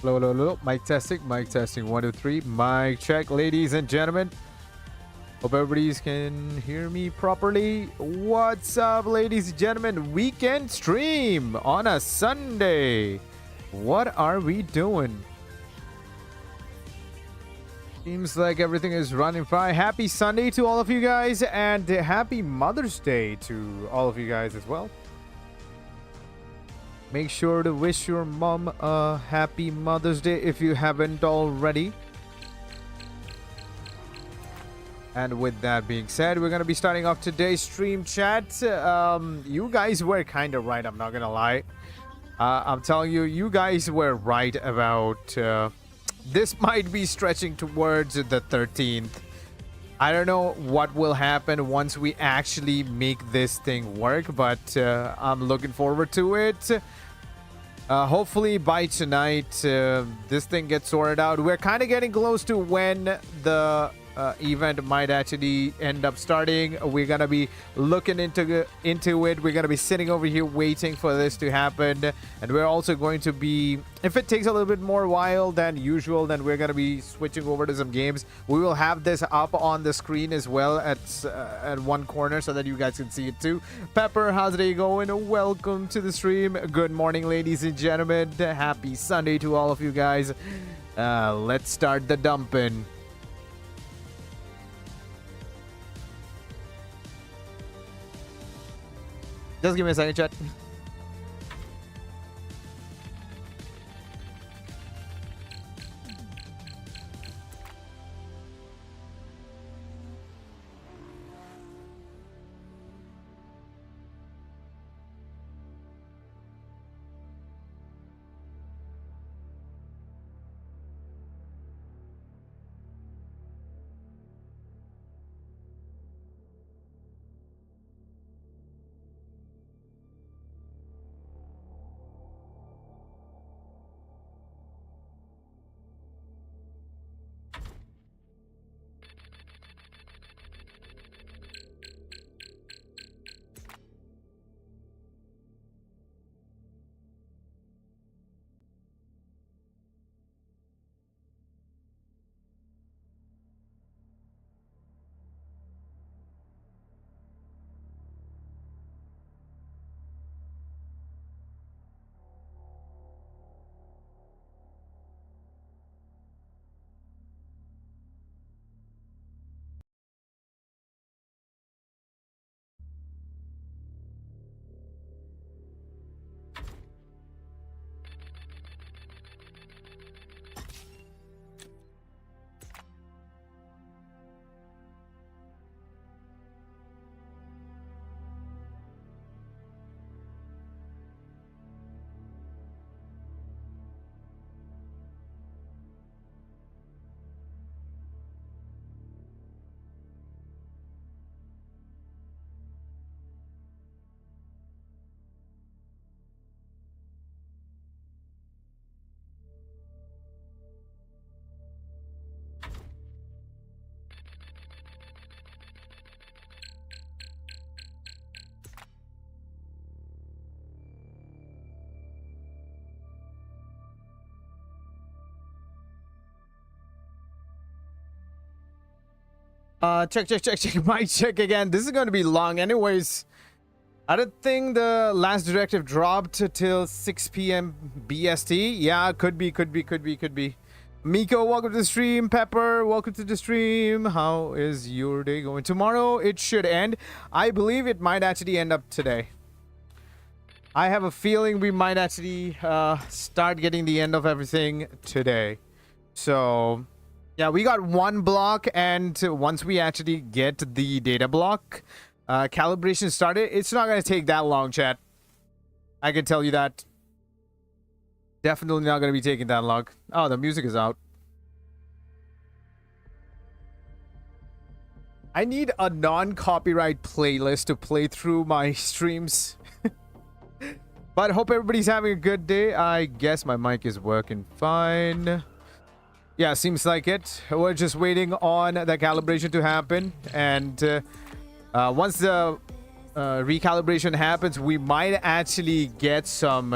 Hello, hello, hello. Mic testing, mic testing. 1, 2, 3. Mic check, ladies and gentlemen. Hope everybody can hear me properly. What's up, ladies and gentlemen? Weekend stream on a Sunday. What are we doing? Seems like everything is running fine. Happy Sunday to all of you guys, and happy Mother's Day to all of you guys as well. Make sure to wish your mom a happy Mother's Day if you haven't already. And with that being said, we're going to be starting off today's stream chat. You guys were kind of right, I'm not going to lie. I'm telling you, you guys were right about this might be stretching towards the 13th. I don't know what will happen once we actually make this thing work, but I'm looking forward to it. Hopefully by tonight, this thing gets sorted out. We're kind of getting close to when the event might actually end up starting. We're gonna be looking into it. We're gonna be sitting over here waiting for this to happen, and we're also going to be, if it takes a little bit more while than usual, then we're gonna be switching over to some games. We will have this up on the screen as well at one corner so that you guys can see it too. Pepper, how's the day going? Welcome to the stream. Good morning, ladies and gentlemen. Happy Sunday to all of you guys. Let's start the dumping. Just give me a second, chat. Check. Mic check again. This is going to be long anyways. I don't think the last directive dropped till 6 p.m. BST. Yeah, could be. Miko, welcome to the stream. Pepper, welcome to the stream. How is your day going? Tomorrow it should end. I believe it might actually end up today. I have a feeling we might actually start getting the end of everything today. So yeah, we got one block, and once we actually get the data block calibration started, it's not going to take that long, chat. I can tell you that. Definitely not going to be taking that long. Oh, the music is out. I need a non-copyright playlist to play through my streams. But hope everybody's having a good day. I guess my mic is working fine. Yeah, seems like it. We're just waiting on the calibration to happen, and once the recalibration happens, we might actually get some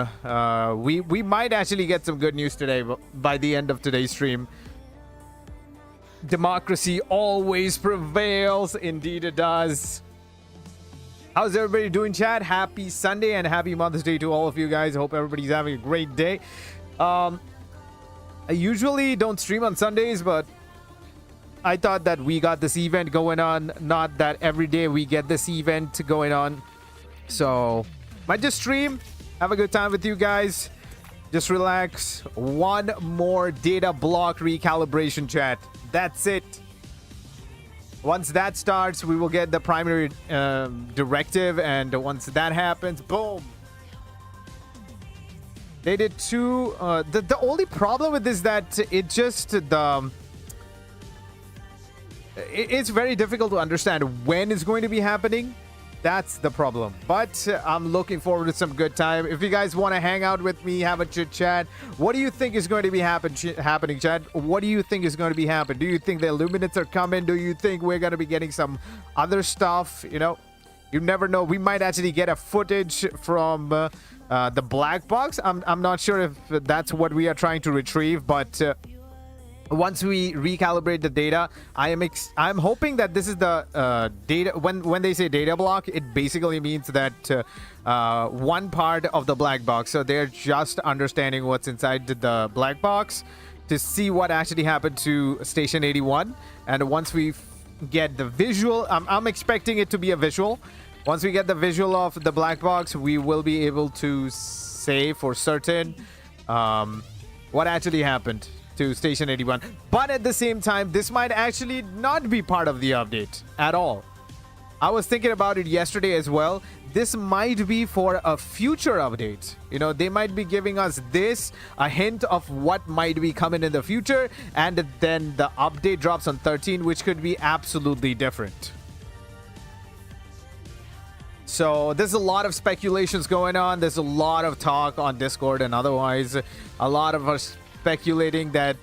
we might actually get some good news today by the end of today's stream. Democracy always prevails. Indeed it does. How's everybody doing, chat? Happy Sunday and happy Mother's Day to all of you guys. I hope everybody's having a great day. I usually don't stream on Sundays, but I thought that we got this event going on. Not that every day we get this event going on. So, might just stream. Have a good time with you guys. Just relax. One more data block recalibration, chat. That's it. Once that starts, we will get the primary directive, and once that happens, boom. They did two. The only problem with this is that it just it's very difficult to understand when it's going to be happening. That's the problem. But I'm looking forward to some good time. If you guys want to hang out with me, have a chit chat. What do you think is going to be happening, chat? What do you think is going to be happening? Do you think the Illuminates are coming? Do you think we're going to be getting some other stuff? You know, you never know. We might actually get a footage from the black box. I'm not sure if that's what we are trying to retrieve, but once we recalibrate the data, I'm hoping that this is the data. When they say data block, it basically means that one part of the black box. So they're just understanding what's inside the black box to see what actually happened to Station 81. And once we get the visual, I'm expecting it to be a visual. Once we get the visual of the black box, we will be able to say for certain what actually happened to Station 81. But at the same time, this might actually not be part of the update at all. I was thinking about it yesterday as well. This might be for a future update. You know, they might be giving us this, a hint of what might be coming in the future, and then the update drops on 13, which could be absolutely different. So there's a lot of speculations going on. There's a lot of talk on Discord and otherwise. A lot of us speculating that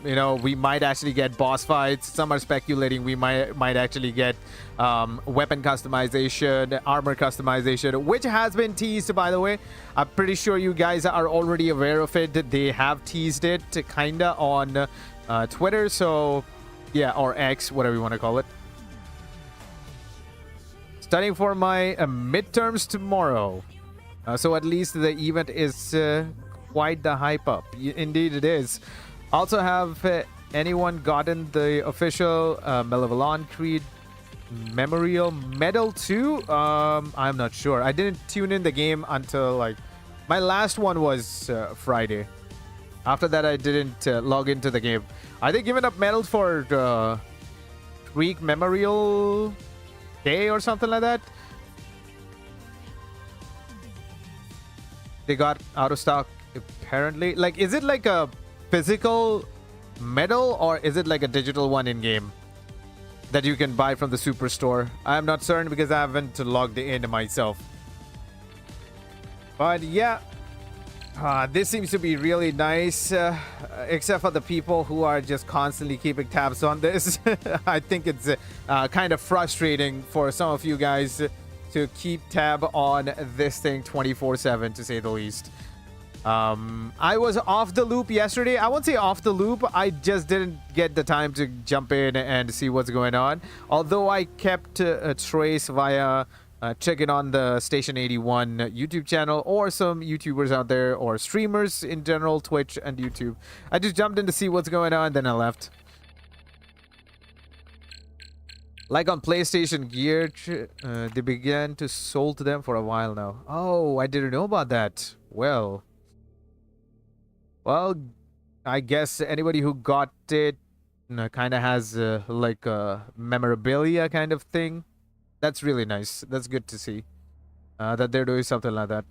you know, we might actually get boss fights. Some are speculating we might actually get weapon customization, armor customization, which has been teased, by the way. I'm pretty sure you guys are already aware of it. They have teased it kinda on Twitter, so yeah, or X, whatever you want to call it. Studying for my midterms tomorrow, so at least the event is quite the hype up. Indeed it is. Also, have anyone gotten the official Malevolon Creed Memorial Medal too? I'm not sure. I didn't tune in the game until like my last one was Friday. After that I didn't log into the game. Are they giving up medals for Creek Memorial Day or something like that? They got out of stock apparently. Like, is it like a physical medal or is it like a digital one in game that you can buy from the superstore? I'm not certain because I haven't logged in myself. But yeah, this seems to be really nice, except for the people who are just constantly keeping tabs on this. I think it's kind of frustrating for some of you guys to keep tab on this thing 24/7, to say the least. I was off the loop yesterday. I won't say off the loop. I just didn't get the time to jump in and see what's going on. Although I kept a trace via checking on the Station 81 YouTube channel or some YouTubers out there or streamers in general, Twitch and YouTube. I just jumped in to see what's going on, then I left. Like on PlayStation Gear, they began to sold to them for a while now. Oh, I didn't know about that. Well, I guess anybody who got it kind of has like a memorabilia kind of thing. That's really nice. That's good to see that they're doing something like that.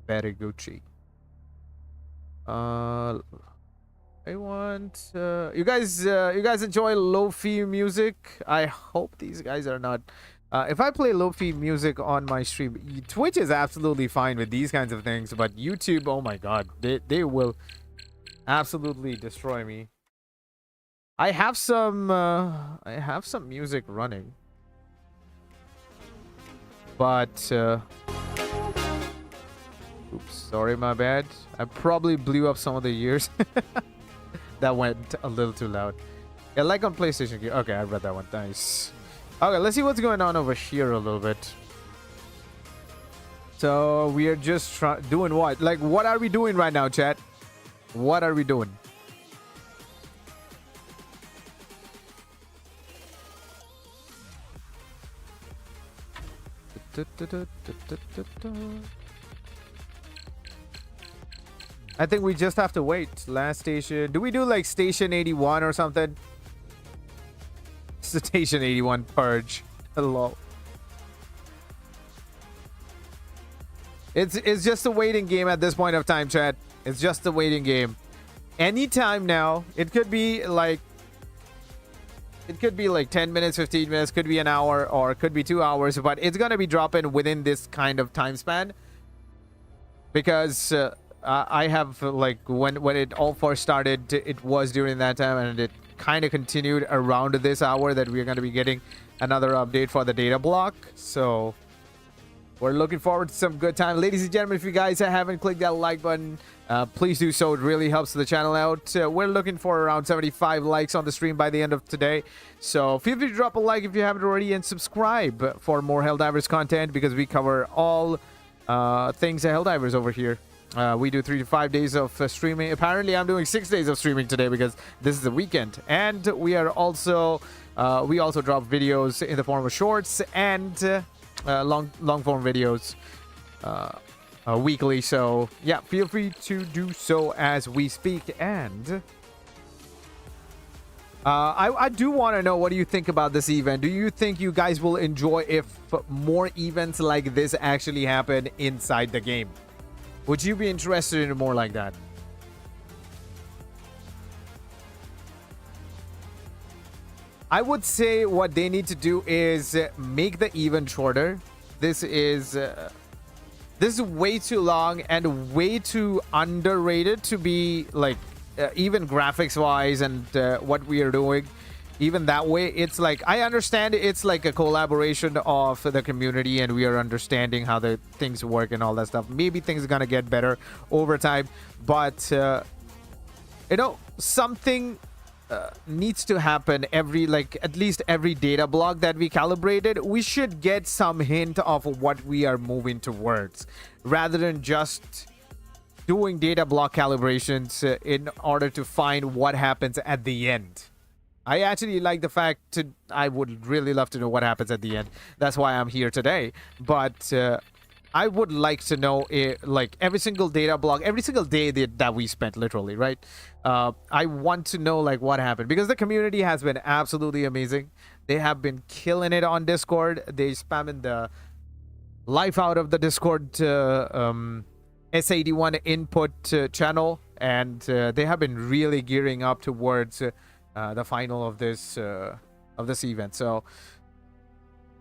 Very Gucci. I want you guys enjoy lo-fi music. I hope these guys are not. If I play lo-fi music on my stream, Twitch is absolutely fine with these kinds of things, but YouTube, oh my god, they will absolutely destroy me. I have some music running. But oops, sorry, my bad. I probably blew up some of the ears. That went a little too loud. Yeah, like on PlayStation. Okay, I read that one. Nice. Okay, let's see what's going on over here a little bit. So we are just doing what? Like, what are we doing right now, chat? What are we doing? I think we just have to wait. Last station. Do we do like station 81 or something? Station 81 purge. Hello. It's just a waiting game at this point of time, chat. It's just a waiting game. Anytime now. It could be like 10 minutes, 15 minutes, could be an hour, or it could be 2 hours, but it's gonna be dropping within this kind of time span. Because I have like when it all first started, it was during that time, and it kind of continued around this hour that we're going to be getting another update for the data block. So we're looking forward to some good time. Ladies and gentlemen, if you guys haven't clicked that like button, please do so. It really helps the channel out. We're looking for around 75 likes on the stream by the end of today. So feel free to drop a like if you haven't already, and subscribe for more Helldivers content, because we cover all things Helldivers over here. We do 3 to 5 days of streaming. Apparently, I'm doing 6 days of streaming today because this is the weekend. And we are also we also drop videos in the form of shorts and long form videos weekly. So yeah, feel free to do so as we speak. And I do want to know, what do you think about this event? Do you think you guys will enjoy if more events like this actually happen inside the game? Would you be interested in more like that? I would say what they need to do is make the event shorter. This is way too long and way too underrated to be like even graphics wise and what we are doing. Even that way, it's like, I understand it's like a collaboration of the community, and we are understanding how the things work and all that stuff. Maybe things are gonna get better over time, but you know, something needs to happen every, like, at least every data block that we calibrated. We should get some hint of what we are moving towards, rather than just doing data block calibrations in order to find what happens at the end. I actually like the fact I would really love to know what happens at the end. That's why I'm here today. But I would like to know, like, every single data block, every single day that we spent, literally, right? I want to know, like, what happened. Because the community has been absolutely amazing. They have been killing it on Discord. They spamming the life out of the Discord S81 input channel. And they have been really gearing up towards the final of this event. So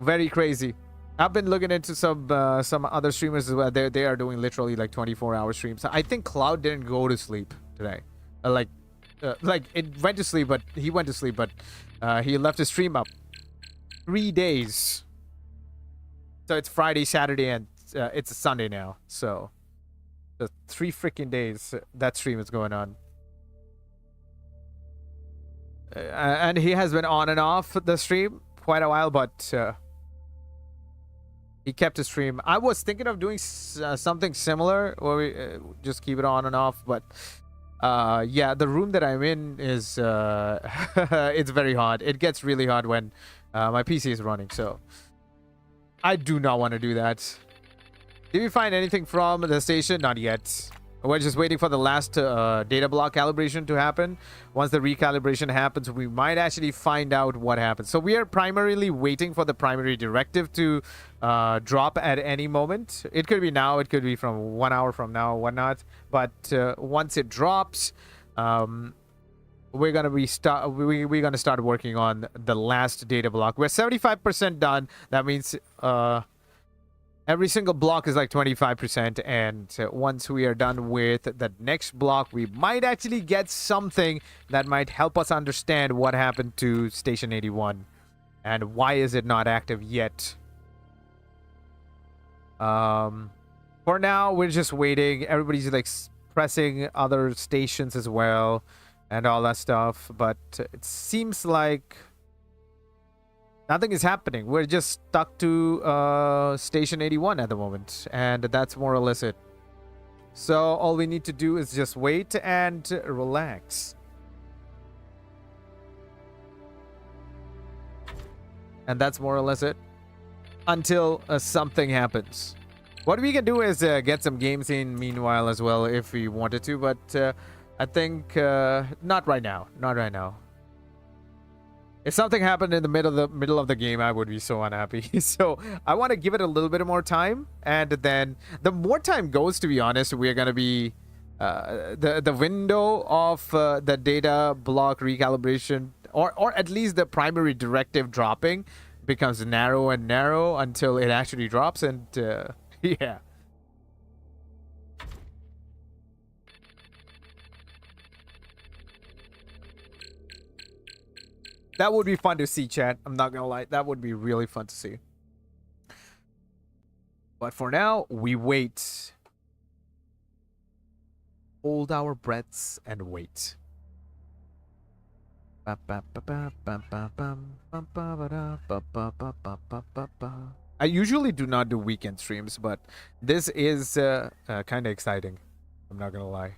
very crazy. I've been looking into some other streamers as well. They are doing literally like 24-hour streams. I think Cloud didn't go to sleep today. Like it went to sleep, but he went to sleep, but he left his stream up 3 days. So it's Friday, Saturday, and it's a Sunday now. So the 3 freaking days that stream is going on. And he has been on and off the stream quite a while, but he kept his stream. I was thinking of doing something similar, where we just keep it on and off, but yeah, the room that I'm in is it's very hot. It gets really hot when my PC is running, so I do not want to do that. Did we find anything from the station? Not yet. We're just waiting for the last data block calibration to happen. Once the recalibration happens, we might actually find out what happens. So we are primarily waiting for the primary directive to drop at any moment. It could be now, it could be from 1 hour from now, whatnot. But once it drops, we're gonna start working on the last data block. We're 75% done. That means every single block is like 25%, and once we are done with the next block, we might actually get something that might help us understand what happened to Station 81 and why is it not active yet. For now, we're just waiting. Everybody's like pressing other stations as well and all that stuff. But it seems like nothing is happening. We're just stuck to station 81 at the moment. And that's more or less it. So all we need to do is just wait and relax. And that's more or less it. Until something happens. What we can do is get some games in meanwhile as well if we wanted to. But I think not right now. Not right now. If something happened in the middle of the game, I would be so unhappy. So I want to give it a little bit more time, and then the more time goes, to be honest, we're gonna be the window of the data block recalibration, or at least the primary directive dropping, becomes narrow and narrow until it actually drops, and yeah. That would be fun to see, chat. I'm not gonna lie. That would be really fun to see. But for now, we wait. Hold our breaths and wait. I usually do not do weekend streams, but this is kind of exciting. I'm not gonna lie.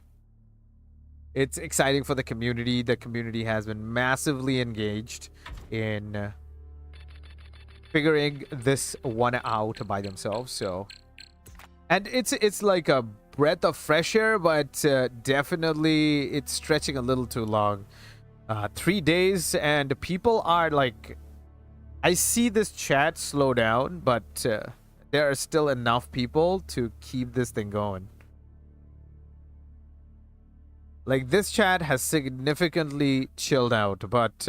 It's exciting for the community. The community has been massively engaged in figuring this one out by themselves. So, and it's like a breath of fresh air, but definitely it's stretching a little too long. 3 days, and people are like, I see this chat slow down, but there are still enough people to keep this thing going. Like, this chat has significantly chilled out, but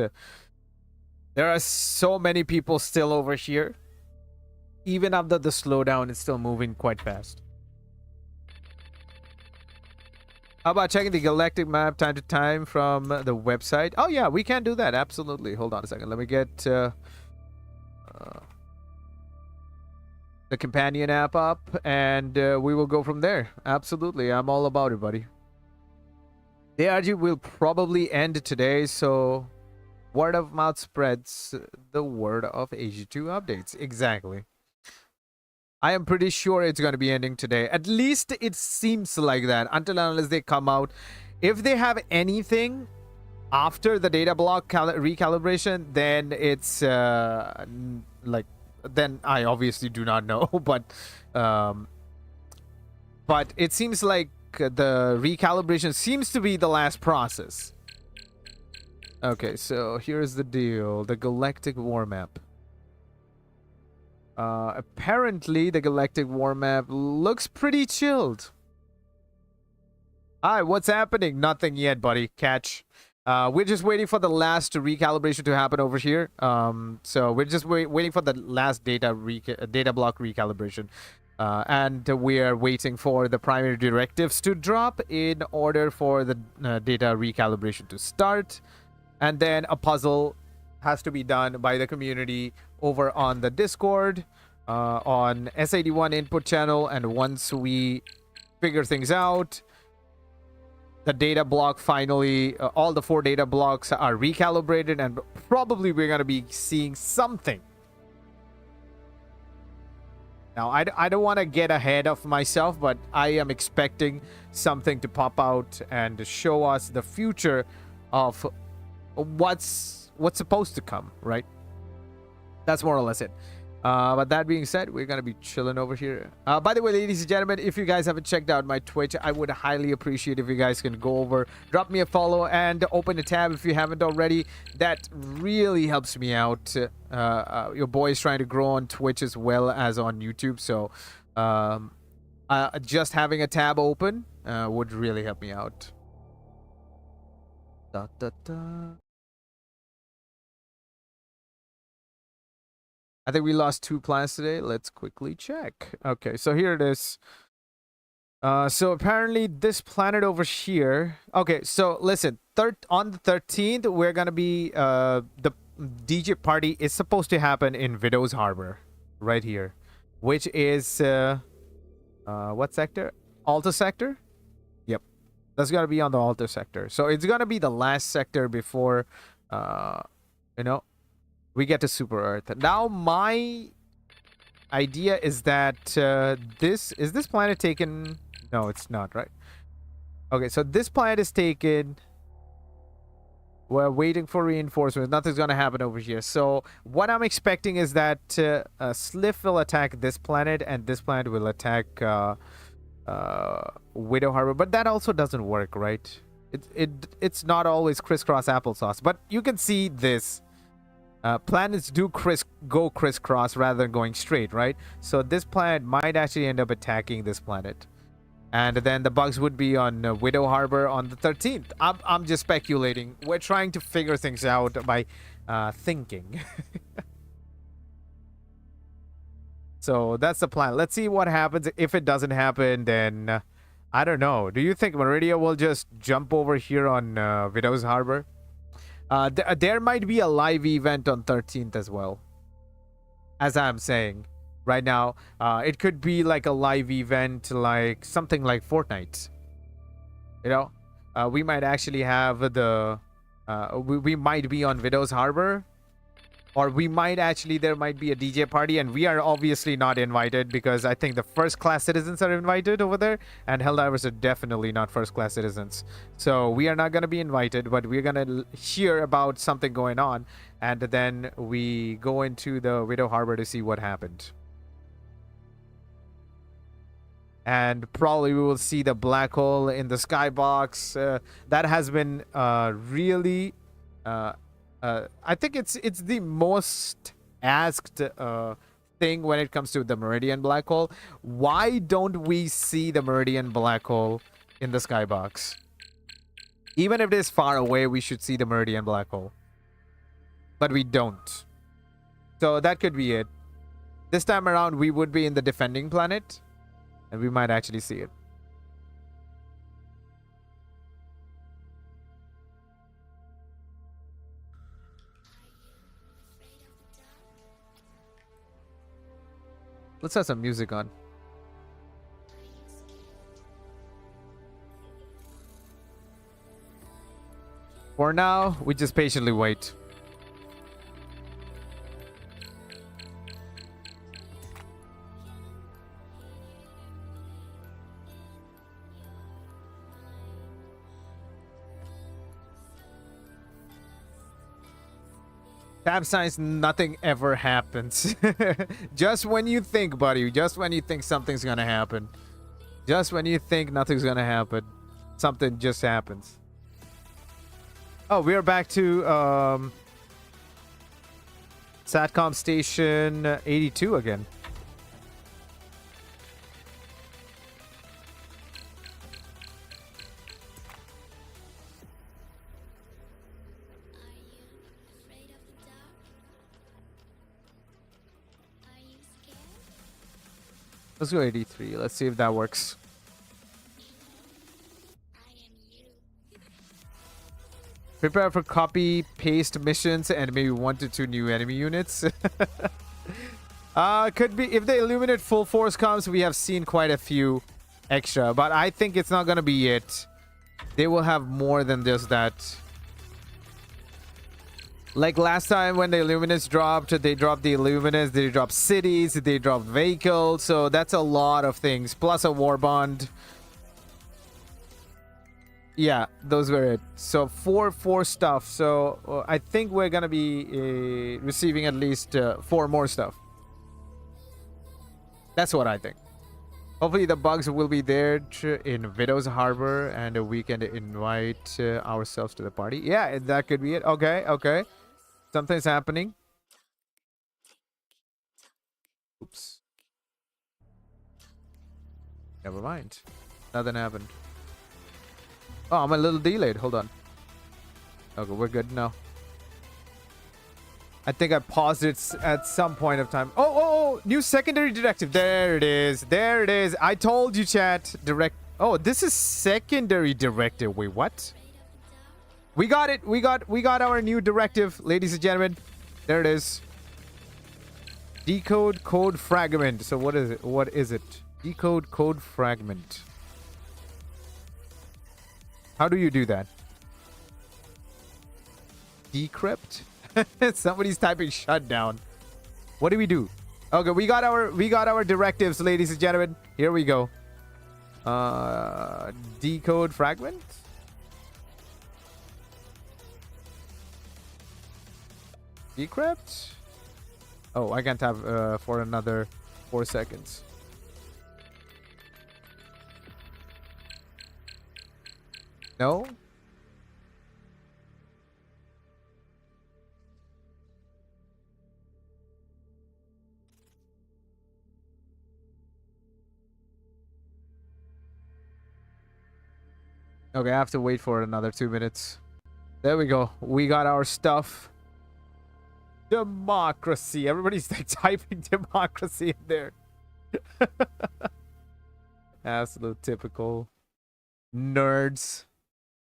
there are so many people still over here. Even after the slowdown, it's still moving quite fast. How about checking the galactic map time to time from the website? Oh, yeah, we can do that. Absolutely. Hold on a second. Let me get the companion app up, and we will go from there. Absolutely. I'm all about it, buddy. The ARG will probably end today, so word of mouth spreads the word of AG2 updates. Exactly. I am pretty sure it's going to be ending today. At least it seems like that, until and unless they come out. If they have anything after the data block recalibration, then it's like, then I obviously do not know. But it seems like the recalibration seems to be the last process. Okay, so here's the deal. The galactic war map. Apparently the galactic war map looks pretty chilled. Hi, what's happening? Nothing yet, buddy. Catch. We're just waiting for the last recalibration to happen over here. So we're just waiting for the last data block recalibration. And we are waiting for the primary directives to drop in order for the data recalibration to start. And then a puzzle has to be done by the community over on the Discord, on S81 input channel. And once we figure things out, the data block finally, all the 4 data blocks are recalibrated, and probably we're going to be seeing something. Now, I don't want to get ahead of myself, but I am expecting something to pop out and show us the future of what's supposed to come, right? That's more or less it. But that being said, we're going to be chilling over here. By the way, ladies and gentlemen, if you guys haven't checked out my Twitch, I would highly appreciate if you guys can go over, drop me a follow, and open a tab if you haven't already. That really helps me out. Your boy is trying to grow on Twitch as well as on YouTube. So just having a tab open would really help me out. Da, da, da. I think we lost 2 plans today. Let's quickly check. Okay, so here it is. So apparently this planet over here. Okay, so listen. On the 13th, we're gonna be the DJ party is supposed to happen in Widow's Harbor, right here. which is what sector? Alta sector. Yep, that's gonna be on the Alta sector. So it's gonna be the last sector before, you know, we get to Super Earth. Now my idea is that this planet taken? No, it's not, right? Okay, so this planet is taken. We're waiting for reinforcements. Nothing's gonna happen over here. So what I'm expecting is that Sliff will attack this planet, and this planet will attack Widow Harbor. But that also doesn't work, right? It's not always crisscross applesauce. But you can see this. Planets do go crisscross rather than going straight, right? So this planet might actually end up attacking this planet. And then the bugs would be on Widow Harbor on the 13th. I'm just speculating. We're trying to figure things out by thinking. So that's the plan. Let's see what happens. If it doesn't happen, then I don't know. Do you think Meridia will just jump over here on Widow's Harbor? There might be a live event on 13th as well. As I'm saying. Right now, it could be like a live event, like something like Fortnite. You know, we might actually have the, we might be on Widow's Harbor, or we might actually, there might be a DJ party, and we are obviously not invited because I think the first class citizens are invited over there, and Helldivers are definitely not first class citizens. So we are not going to be invited, but we're going to hear about something going on, and then we go into the Widow Harbor to see what happened. And probably we will see the black hole in the skybox. That has been really, I think it's the most asked thing when it comes to the Meridian black hole. Why don't we see the Meridian black hole in the skybox? Even if it is far away, we should see the Meridian black hole. But we don't. So that could be it. This time around, we would be in the defending planet. And we might actually see it. Let's have some music on. For now, we just patiently wait. Tab science, nothing ever happens. Just when you think, buddy. Just when you think something's gonna happen. Just when you think nothing's gonna happen. Something just happens. Oh, we're back to Satcom Station 82 again. Let's go 83. Let's see if that works. Prepare for copy paste missions and maybe 1 to 2 new enemy units. Could be if the Illuminate full force comes. We have seen quite a few extra, but I think it's not gonna be it. They will have more than just that. Like last time when the Illuminates dropped, they dropped the Illuminates, they dropped cities, they dropped vehicles, so that's a lot of things. Plus a Warbond. Yeah, those were it. So four stuff. So I think we're gonna be receiving at least 4 more stuff. That's what I think. Hopefully the bugs will be there in Widow's Harbor and we can invite ourselves to the party. Yeah, that could be it. Okay, okay. Something's happening. Oops. Never mind. Nothing happened. Oh, I'm a little delayed. Hold on. Okay, we're good now. I think I paused it at some point of time. Oh, new secondary directive. There it is. There it is. I told you, chat. Oh, this is secondary directive. Wait, what? We got it. We got our new directive, ladies and gentlemen. There it is. Decode code fragment. So what is it? What is it? Decode code fragment. How do you do that? Decrypt? Somebody's typing shutdown. What do we do? Okay, we got our directives, ladies and gentlemen. Here we go. Decode fragment. Decrypt. Oh, I can't have for another 4 seconds. No. Okay, I have to wait for another 2 minutes. There we go. We got our stuff. Democracy. Everybody's like typing democracy in there. Absolute typical nerds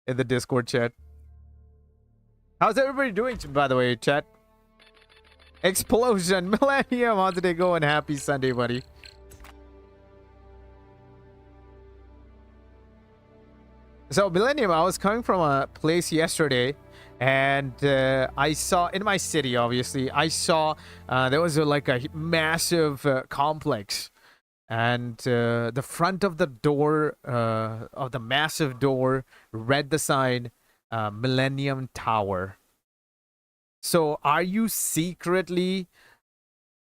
in the Discord chat. How's everybody doing, by the way, chat? Explosion. Millennium. How's it going? Happy Sunday, buddy. So, Millennium, I was coming from a place yesterday, and I saw, in my city, obviously, I saw there was like a massive complex. And the front of the door, of the massive door, read the sign, Millennium Tower. So, are you secretly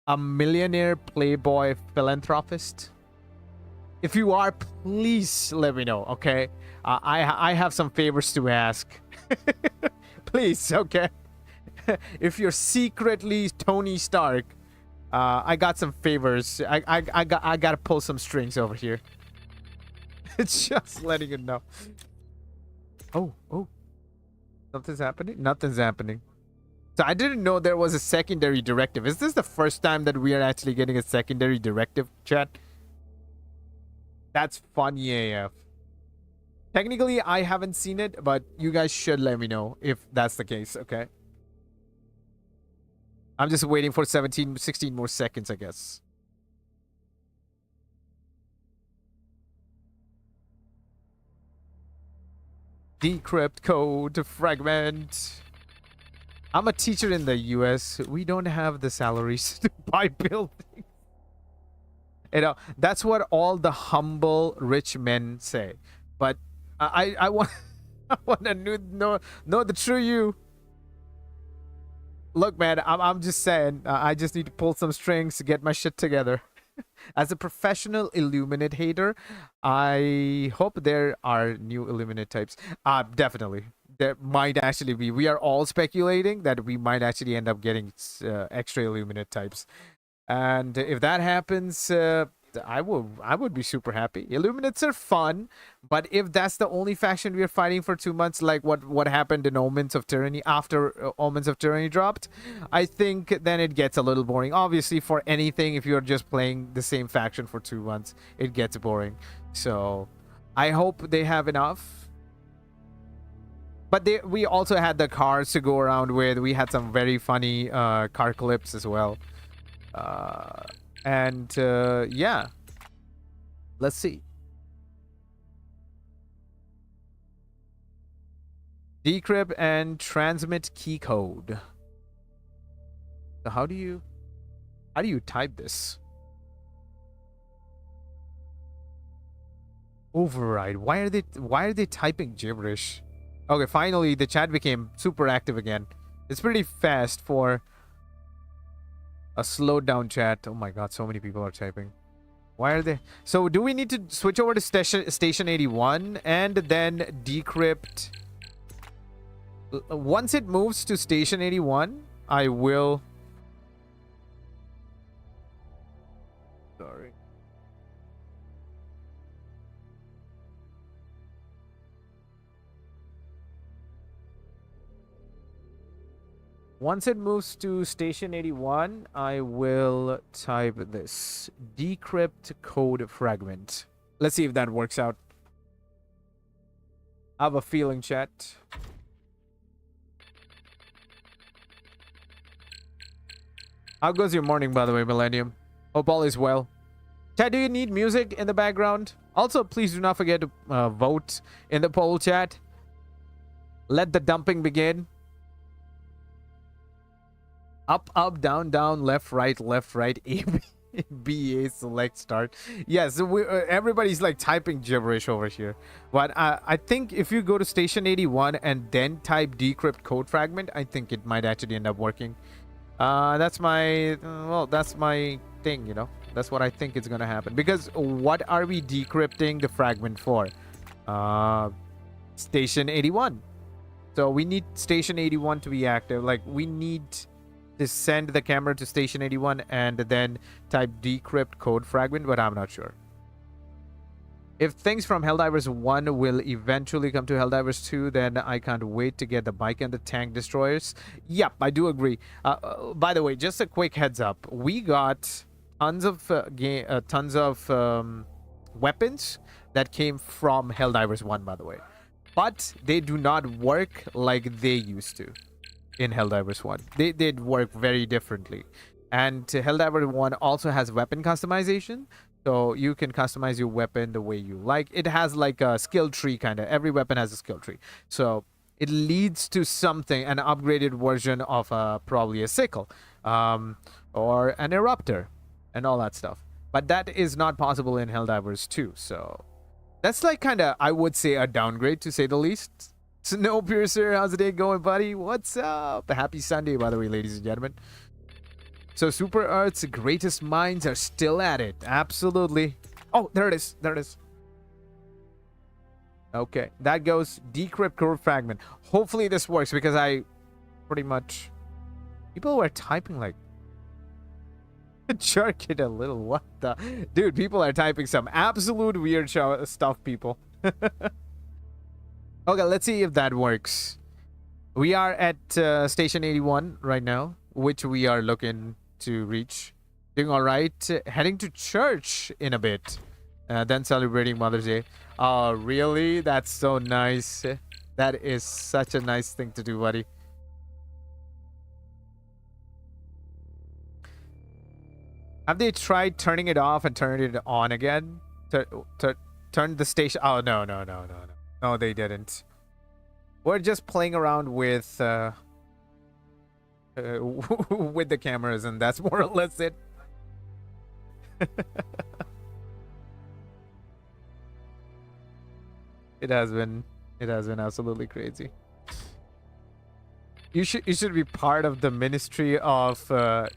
a millionaire playboy philanthropist? If you are, please let me know, okay? I have some favors to ask. Please, okay? If you're secretly Tony Stark, I got some favors. I gotta pull some strings over here. It's just letting you know. Oh. Something's happening? Nothing's happening. So I didn't know there was a secondary directive. Is this the first time that we are actually getting a secondary directive, chat? That's funny AF. Technically, I haven't seen it, but you guys should let me know if that's the case, okay? I'm just waiting for 16 more seconds, I guess. Decrypt code fragment. I'm a teacher in the US. We don't have the salaries to buy buildings. You know, that's what all the humble rich men say. But I want I want to know the true you. Look, man, I'm just saying, I just need to pull some strings to get my shit together. As a professional Illuminate hater, I hope there are new Illuminate types. Definitely. There might actually be. We are all speculating that we might actually end up getting extra Illuminate types. And if that happens, I would be super happy. Illuminates are fun, but if that's the only faction we are fighting for 2 months, like what happened in Omens of Tyranny after Omens of Tyranny dropped, I think then it gets a little boring. Obviously, for anything, if you're just playing the same faction for 2 months, it gets boring. So I hope they have enough. But we also had the cars to go around with. We had some very funny car clips as well. Yeah, let's see. Decrypt and transmit key code. So how do you type this? Override. Why are they typing gibberish? Okay, finally the chat became super active again. It's pretty fast for a slowed down chat. Oh my god, so many people are typing. Why are they? So do we need to switch over to station 81 and then decrypt? Once it moves to station 81, I will... Sorry. Once it moves to station 81, I will type this. Decrypt code fragment. Let's see if that works out. I have a feeling, chat. How goes your morning, by the way, Millennium? Hope all is well. Chat, do you need music in the background? Also, please do not forget to vote in the poll chat. Let the dumping begin. Up, up, down, down, left, right, A, B, A, select, start. Yes, everybody's like typing gibberish over here. But I think if you go to station 81 and then type decrypt code fragment, I think it might actually end up working. That's my, well, that's my thing, you know. That's what I think is going to happen. Because what are we decrypting the fragment for? Station 81. So we need station 81 to be active. Like, we need to send the camera to station 81 and then type decrypt code fragment, but I'm not sure. If things from Helldivers 1 will eventually come to Helldivers 2, then I can't wait to get the bike and the tank destroyers. Yep, I do agree. By the way, just a quick heads up. We got tons of weapons that came from Helldivers 1, by the way. But they do not work like they used to in Helldivers 1. They did work very differently. And Helldivers 1 also has weapon customization. So you can customize your weapon the way you like. It has like a skill tree kind of. Every weapon has a skill tree. So it leads to something, an upgraded version of probably a sickle or an eruptor and all that stuff. But that is not possible in Helldivers 2. So that's like kind of, I would say, a downgrade to say the least. Snowpiercer, how's the day going, buddy? What's up? Happy Sunday, by the way, ladies and gentlemen. So Super Earth's greatest minds are still at it. Absolutely. Oh, there it is. There it is. Okay, that goes decrypt code fragment. Hopefully this works because I pretty much... People were typing like... Jerk it a little. What the... Dude, people are typing some absolute weird stuff, people. Okay, let's see if that works. We are at station 81 right now, which we are looking to reach. Doing all right. Heading to church in a bit. Then celebrating Mother's Day. Oh, really? That's so nice. That is such a nice thing to do, buddy. Have they tried turning it off and turning it on again? Turn the station... Oh, no. No, they didn't. We're just playing around with with the cameras, and that's more or less it. It has been absolutely crazy. You should be part of the ministry of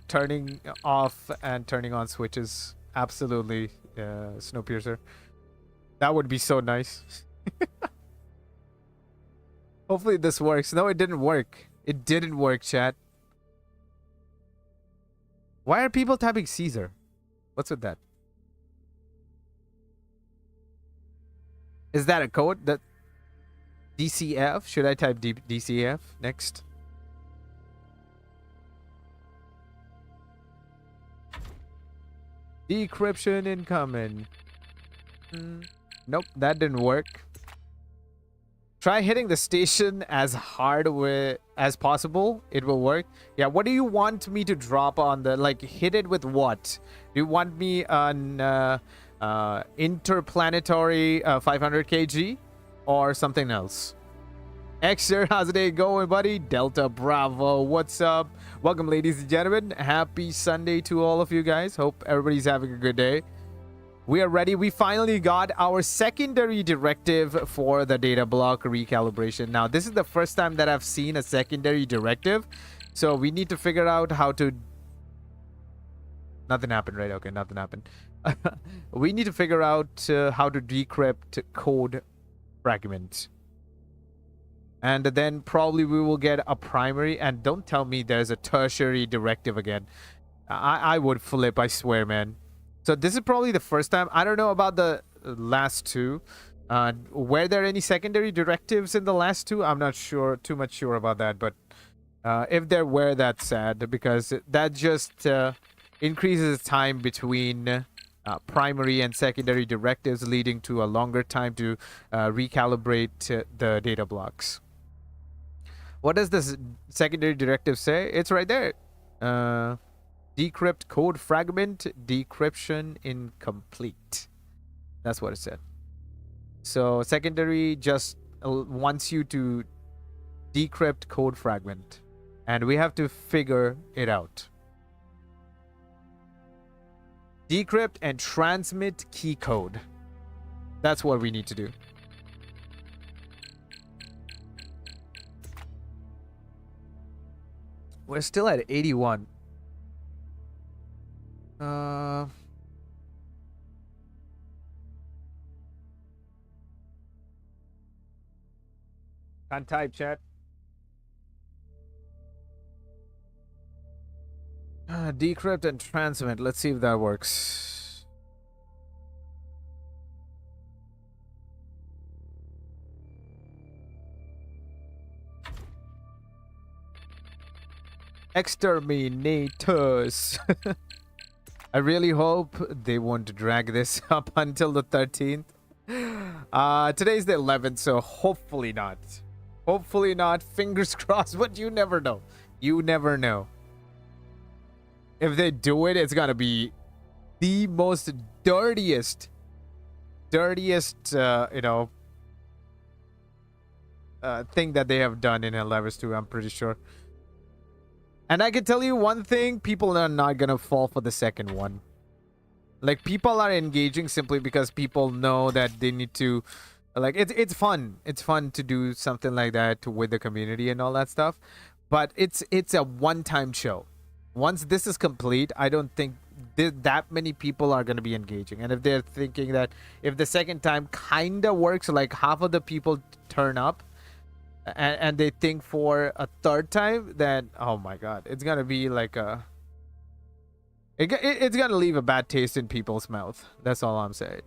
turning off and turning on switches. Absolutely, Snowpiercer. That would be so nice. Hopefully this works. No, it didn't work. It didn't work, chat. Why are people typing Caesar? What's with that? Is that a code? That DCF? Should I type DCF next? Decryption incoming. Nope, that didn't work. Try hitting the station as hard as possible. It will work. Yeah, what do you want me to drop on the... Like, hit it with what? Do you want me an interplanetary 500 kg? Or something else? Exer, how's the day going, buddy? Delta Bravo, what's up? Welcome, ladies and gentlemen. Happy Sunday to all of you guys. Hope everybody's having a good day. We are ready. We finally got our secondary directive for the Datablock Recalibration. Now, this is the first time that I've seen a secondary directive. So we need to figure out how to... Nothing happened, right? Okay, nothing happened. We need to figure out how to decrypt code fragment. And then probably we will get a primary. And don't tell me there's a tertiary directive again. I would flip, I swear, man. So this is probably the first time. I don't know about the last two. Were there any secondary directives in the last two? I'm not sure, too much sure about that. But if there were, that's sad. Because that just increases time between primary and secondary directives, leading to a longer time to recalibrate the data blocks. What does this secondary directive say? It's right there. Decrypt code fragment, decryption incomplete. That's what it said. So secondary just wants you to decrypt code fragment, and we have to figure it out. Decrypt and transmit key code. That's what we need to do. We're still at 81. Can't type, chat. Decrypt and transmit. Let's see if that works. Exterminators. I really hope they won't drag this up until the 13th. Today's the 11th, so hopefully not. Hopefully not. Fingers crossed, but you never know. You never know. If they do it, it's gonna be the most dirtiest, thing that they have done in Helldivers 2, I'm pretty sure. And I can tell you one thing, people are not gonna fall for the second one. Like, people are engaging simply because people know that they need to, like, it's fun. It's fun to do something like that with the community and all that stuff. But it's a one-time show. Once this is complete, I don't think that many people are going to be engaging. And if they're thinking that if the second time kind of works, like half of the people turn up and they think for a third time, then, oh my god, it's going to be like a... It's going to leave a bad taste in people's mouth. That's all I'm saying.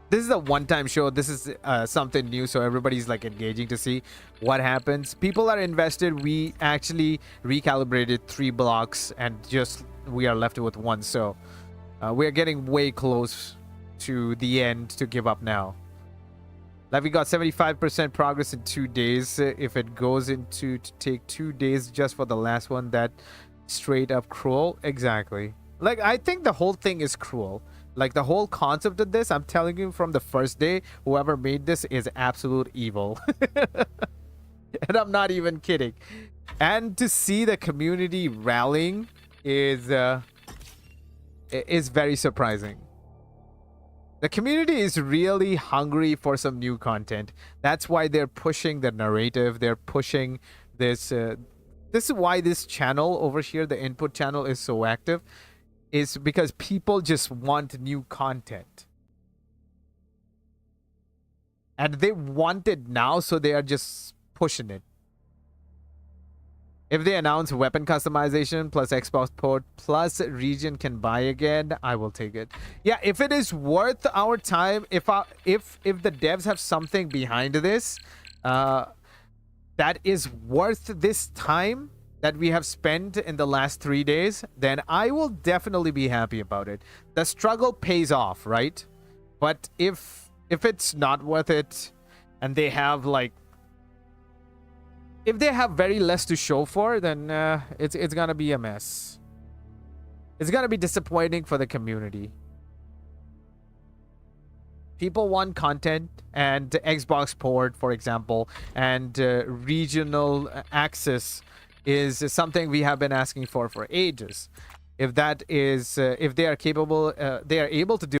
This is a one-time show. This is something new, so everybody's like engaging to see what happens. People are invested. We actually recalibrated 3 blocks and just we are left with 1. So we are getting way close to the end to give up now. Like, we got 75% progress in 2 days. If it goes into to take 2 days just for the last one, that straight up cruel. Exactly. Like, I think the whole thing is cruel. Like, the whole concept of this, I'm telling you from the first day, whoever made this is absolute evil. And I'm not even kidding. And to see the community rallying is very surprising. The community is really hungry for some new content. That's why they're pushing the narrative. They're pushing this. This is why this channel over here, the input channel, is so active. Is because people just want new content. And they want it now, so they are just pushing it. If they announce weapon customization plus Xbox port plus region can buy again, I will take it. Yeah, if it is worth our time, if the devs have something behind this, that is worth this time that we have spent in the last 3 days, then I will definitely be happy about it. The struggle pays off, right? But if it's not worth it, and they have like, if they have very less to show for, then it's gonna be a mess. It's gonna be disappointing for the community. People want content, and Xbox port, for example, and regional access is something we have been asking for ages. If that is, if they are capable, they are able to do